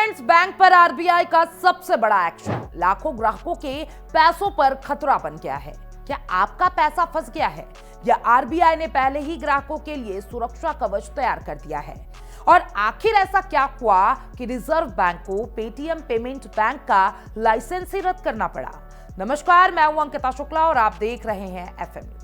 Payments bank पर RBI का सबसे बड़ा एक्शन। लाखों ग्राहकों के पैसों पर खतरा बन गया है। क्या आपका पैसा फंस गया है या आरबीआई ने पहले ही ग्राहकों के लिए सुरक्षा कवच तैयार कर दिया है? और आखिर ऐसा क्या हुआ कि रिजर्व बैंक को पेटीएम पेमेंट बैंक का लाइसेंस ही रद्द करना पड़ा? नमस्कार, मैं हूं अंकिता शुक्ला और आप देख रहे हैं एफएम न्यूज।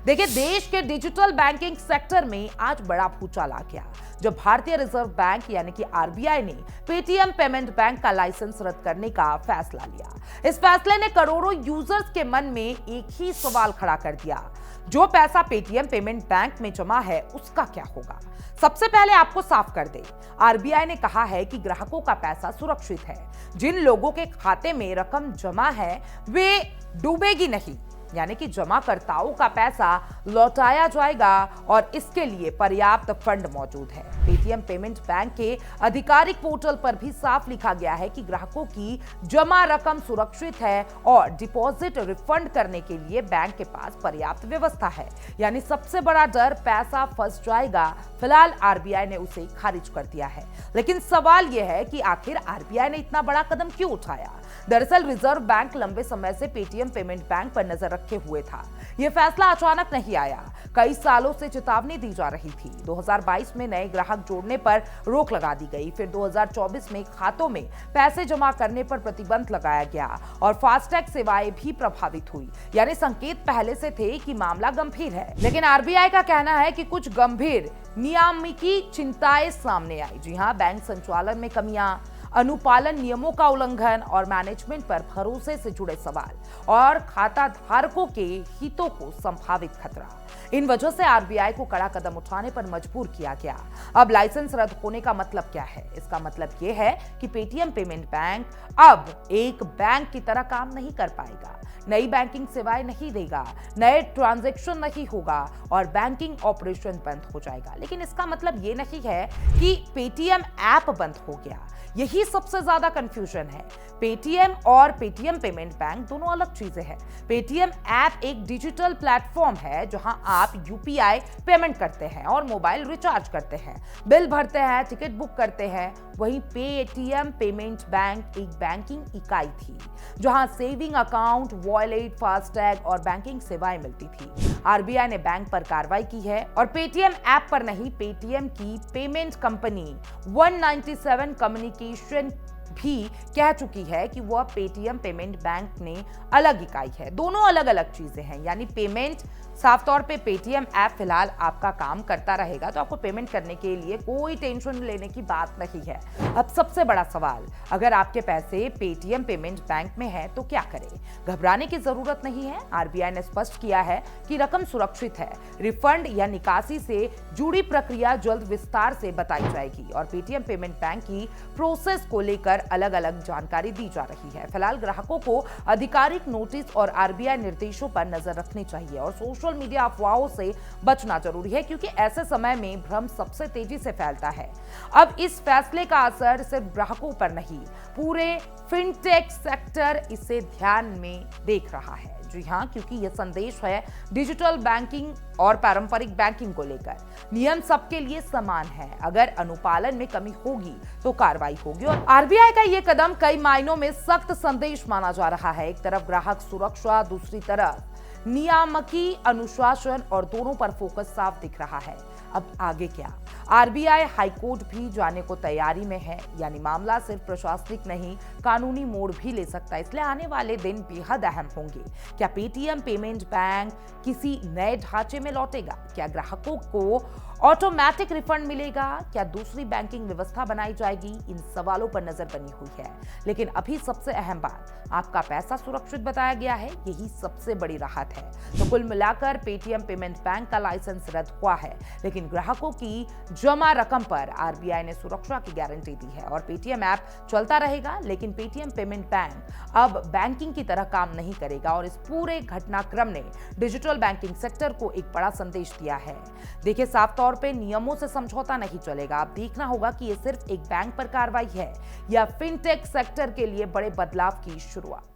देखिए, देश के डिजिटल बैंकिंग सेक्टर में आज बड़ा भूचाल आ गया जब भारतीय रिजर्व बैंक यानी कि आरबीआई ने पेटीएम पेमेंट बैंक का लाइसेंस रद्द करने का फैसला लिया। इस फैसले ने करोड़ों यूजर्स के मन में एक ही सवाल खड़ा कर दिया, जो पैसा पेटीएम पेमेंट बैंक में जमा है उसका क्या होगा? सबसे पहले आपको साफ कर दे, आरबीआई ने कहा है कि ग्राहकों का पैसा सुरक्षित है। जिन लोगों के खाते में रकम जमा है वे डूबेगी नहीं, यानी कि जमाकर्ताओं का पैसा लौटाया जाएगा और इसके लिए पर्याप्त फंड मौजूद है। पेटीएम पेमेंट बैंक के आधिकारिक पोर्टल पर भी साफ लिखा गया है कि ग्राहकों की जमा रकम सुरक्षित है और डिपॉजिट रिफंड करने के लिए बैंक के पास पर्याप्त व्यवस्था है। यानी सबसे बड़ा डर पैसा फंस जाएगा, फिलहाल आरबीआई ने उसे खारिज कर दिया है। लेकिन सवाल यह है कि आखिर आरबीआई ने इतना बड़ा कदम क्यों उठाया? दरअसल रिजर्व बैंक लंबे समय से पेटीएम पेमेंट बैंक पर नजर रखे हुए था। यह फैसला अचानक नहीं आया, कई सालों से चेतावनी दी जा रही थी। 2022 में नए ग्राहक जोड़ने पर रोक लगा दी गई, फिर 2024 में खातों में पैसे जमा करने पर प्रतिबंध लगाया गया और फास्टैग सेवाएं भी प्रभावित हुई। यानी संकेत पहले से थे कि मामला गंभीर है। लेकिन आरबीआई का कहना है कि कुछ गंभीर नियामकीय चिंताएं सामने आई। जी हां, बैंक संचालन में कमियां, अनुपालन नियमों का उल्लंघन और मैनेजमेंट पर भरोसे से जुड़े सवाल और खाता धारकों के हितों को संभावित खतरा। इन वजह से आरबीआई को कड़ा कदम उठाने पर मजबूर किया गया। अब लाइसेंस रद्द होने का मतलब क्या है? इसका मतलब यह है कि पेटीएम पेमेंट बैंक अब एक बैंक की तरह काम नहीं कर पाएगा, नई बैंकिंग सेवाएं नहीं देगा, नए ट्रांजैक्शन नहीं होगा और बैंकिंग ऑपरेशन बंद हो जाएगा। लेकिन इसका मतलब ये नहीं है कि पेटीएम ऐप बंद हो गया। यही सबसे ज्यादा कंफ्यूजन है। पेटीएम और पेटीएम पेमेंट बैंक दोनों अलग चीजें हैं। पेटीएम ऐप एक डिजिटल प्लेटफॉर्म है जहां आप यूपीआई पेमेंट करते हैं और मोबाइल रिचार्ज करते हैं, बिल भरते हैं, टिकट बुक करते हैं। वहीं पेटीएम पेमेंट बैंक एक बैंकिंग इकाई थी जहां सेविंग अकाउंट, वॉलेट, फास्टैग और बैंकिंग सेवाएं मिलती थी। आरबीआई ने बैंक पर कार्रवाई की है और पेटीएम ऐप पर नहीं, पेटीएम की पेमेंट कंपनी 197 कम्युनिकेशन भी कह चुकी है कि वह पेटीएम पेमेंट बैंक ने अलग इकाई है। दोनों अलग अलग चीजें हैं। यानी पेमेंट साफ तौर पे पेटीएम ऐप फिलहाल आपका काम करता रहेगा, तो आपको पेमेंट करने के लिए कोई टेंशन लेने की बात नहीं है। अब सबसे बड़ा सवाल, अगर आपके पैसे पेटीएम पेमेंट बैंक में है तो क्या करें? घबराने की जरूरत नहीं है। आरबीआई ने स्पष्ट किया है कि रकम सुरक्षित है। रिफंड या निकासी से जुड़ी प्रक्रिया जल्द विस्तार से बताई जाएगी और पेटीएम पेमेंट बैंक की प्रोसेस को लेकर अलग अलग जानकारी दी जा रही है। फिलहाल ग्राहकों को आधिकारिक नोटिस और आरबीआई निर्देशों पर नजर रखनी चाहिए और सोशल मीडिया अफवाहों से बचना जरूरी है, क्योंकि ऐसे समय में भ्रम सबसे तेजी से फैलता है। अब इस फैसले का असर सिर्फ ग्राहकों पर नहीं, पूरे फिनटेक सेक्टर इसे ध्यान में देख रहा है। जी हां, क्योंकि यह संदेश है डिजिटल बैंकिंग और पारंपरिक बैंकिंग को लेकर। नियम सबके लिए समान है। अगर अनुपालन में कमी होगी तो कार्रवाई होगी और आरबीआई का यह कदम कई मायनों में सख्त संदेश माना जा रहा है। एक तरफ ग्राहक सुरक्षा, दूसरी तरफ नियामकीय अनुशासन और दोनों पर फोकस साफ दिख रहा है। अब आगे क्या? आरबीआई हाईकोर्ट भी जाने को तैयारी में है। यानी मामला सिर्फ प्रशासनिक नहीं, कानूनी मोड़ भी ले सकता है। इसलिए आने वाले दिन बेहद अहम होंगे। क्या पेटीएम पेमेंट बैंक किसी नए ढांचे में लौटेगा? क्या ग्राहकों को ऑटोमेटिक रिफंड मिलेगा? क्या दूसरी बैंकिंग व्यवस्था बनाई जाएगी? इन सवालों पर नजर बनी हुई है। लेकिन अभी सबसे अहम बात, आपका पैसा सुरक्षित बताया गया है, यही सबसे बड़ी राहत है। तो कुल मिलाकर पेटीएम पेमेंट बैंक का लाइसेंस रद्द हुआ है, लेकिन ग्राहकों की जमा रकम पर आरबीआई ने सुरक्षा की गारंटी दी है और पेटीएम ऐप चलता रहेगा। लेकिन पेटीएम पेमेंट बैंक अब बैंकिंग की तरह काम नहीं करेगा और इस पूरे घटनाक्रम ने डिजिटल बैंकिंग सेक्टर को एक बड़ा संदेश दिया है। देखिए, साफ तौर पे नियमों से समझौता नहीं चलेगा। अब देखना होगा कि ये सिर्फ एक बैंक पर कार्रवाई है या फिनटेक सेक्टर के लिए बड़े बदलाव की शुरुआत।